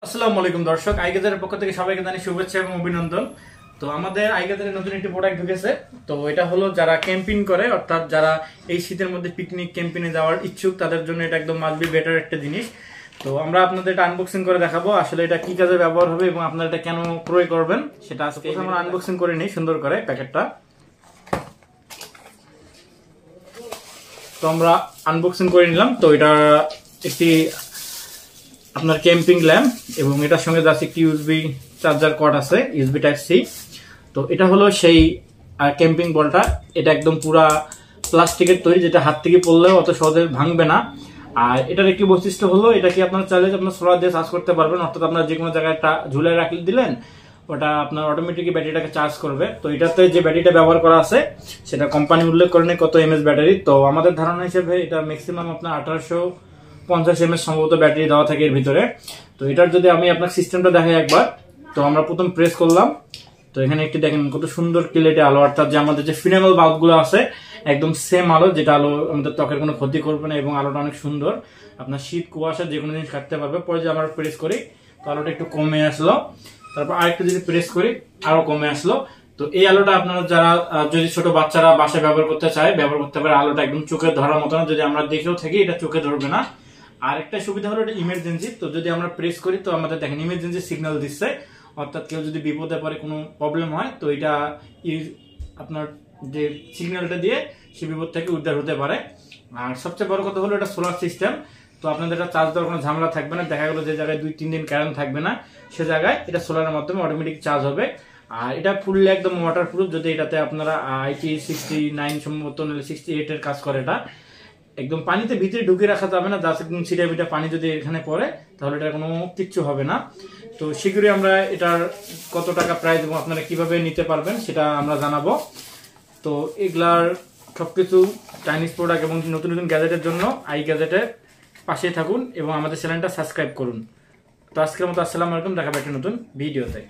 আসসালামু আলাইকুম দর্শক, আইগেজারের পক্ষ থেকে সবাইকে জানাই শুভেচ্ছা এবং অভিনন্দন। তো আমাদের আইগেজারের নতুন একটি প্রোডাক্ট ঢুকেছে। তো এটা হলো যারা ক্যাম্পিং করে, অর্থাৎ যারা এই শীতের মধ্যে পিকনিক ক্যাম্পিংয়ে যাওয়ার ইচ্ছুক তাদের জন্য এটা একদম মাস্ট বি বেটার একটা জিনিস। তো আমরা আপনাদের এটা আনবক্সিং করে দেখাবো আসলে এটা কি কাজে ব্যবহার হবে এবং আপনারা এটা কেন ক্রয় করবেন সেটা আজকে আমরা আনবক্সিং করে নিই সুন্দর করে প্যাকেটটা। তো আমরা আনবক্সিং করে নিলাম। তো এটা একটি আপনার ক্যাম্পিং ল্যাম্প এবং এটার সঙ্গে যাচ্ছে একটি ইউএসবি চার্জার কর্ড আছে, ইউএসবি টাইপ সি। তো এটা হলো সেই ক্যাম্পিং বলটা। এটা একদম পুরা প্লাস্টিকের তৈরি, যেটা হাত থেকে পড়লেও অত সহজে ভাঙবে না। আর এটার একটি বৈশিষ্ট্য হলো এটা কি আপনারা চাইলে আপনার সোলার দিয়ে চার্জ করতে পারবেন, অর্থাৎ আপনার যে কোনো জায়গায় ঝুলে রাখলে দিলেন ওটা আপনার অটোমেটিক ব্যাটারিটাকে চার্জ করবে। তো এটাতে যে ব্যাটারিটা ব্যবহার করা আছে সেটা কোম্পানি উল্লেখ করে নেই কত এমএস ব্যাটারি। তো আমাদের ধারণা হিসেবে এটা ম্যাক্সিমাম আপনার 1850 এমএস সম্ভবত ব্যাটারি দেওয়া থাকে এর ভিতরে। তো এটার যদি আমি আপনার সিস্টেমটা দেখাই একবার, তো আমরা প্রথম প্রেস করলাম। তো এখানে একটি দেখেন কত সুন্দর ক্লিয়ারিটি আলো, অর্থাৎ যে আমাদের যে ফিনেবল বাল্বগুলো আছে একদম সেম আলো, যেটা আলো আমাদের ত্বকের কোনো ক্ষতি করবে না এবং আলোটা অনেক সুন্দর। আপনার শীত কুয়াশা যে কোনো জিনিস কাটতে পারবে। পরে যে আমরা প্রেস করি তো আলোটা একটু কমে আসলো, তারপর আরেকটু যদি প্রেস করি আরো কমে আসলো। তো এই আলোটা আপনারা যারা যদি ছোট বাচ্চারা বাসায় ব্যবহার করতে চায় ব্যবহার করতে পারে। আলোটা একদম চোখে ধরার মতো না, যদি আমরা দেখেও থাকি এটা চোখে ধরবে না। আর একটা সুবিধা হলো এটা ইমার্জেন্সি। তো যদি আমরা প্রেস করি তো আমাদের দেখেন ইমার্জেন্সি সিগন্যাল দিচ্ছে, অর্থাৎ কেউ যদি বিপদে পড়ে কোনো প্রবলেম হয় তো এটা আপনার যে সিগন্যালটা দিয়ে সে বিপদ থেকে উদ্ধার হতে পারে। আর সবচেয়ে বড় কথা হলো এটা সোলার সিস্টেম। তো আপনাদের এটা চার্জ দেওয়ার কোনো ঝামেলা থাকবে না। দেখা গেলো যে জায়গায় 2-3 দিন কারেন্ট থাকবে না, সে জায়গায় এটা সোলারের মাধ্যমে অটোমেটিক চার্জ হবে। আর এটা ফুললি একদম ওয়াটার প্রুফ। যদি এটাতে আপনারা IP69 সম্ভবত 68 এর কাজ করে, এটা একদম পানিতে ভিতরে ঢুকিয়ে রাখা যাবে না, জাস্ট একদম ছিটা বিটা পানি যদি এখানে পড়ে তাহলে এটা কোনো কিচ্ছু হবে না। তো শীঘ্রই আমরা এটার কত টাকা প্রাইস এবং আপনারা কিভাবে নিতে পারবেন সেটা আমরা জানাবো। তো এগুলার সবকিছু চাইনিজ প্রোডাক্ট এবং নতুন নতুন গ্যাজেটের জন্য আই গ্যাজেটের পাশে থাকুন এবং আমাদের চ্যানেলটা সাবস্ক্রাইব করুন। তো আজকের মতো আসসালামু আলাইকুম, দেখা হবে একটা নতুন ভিডিওতে।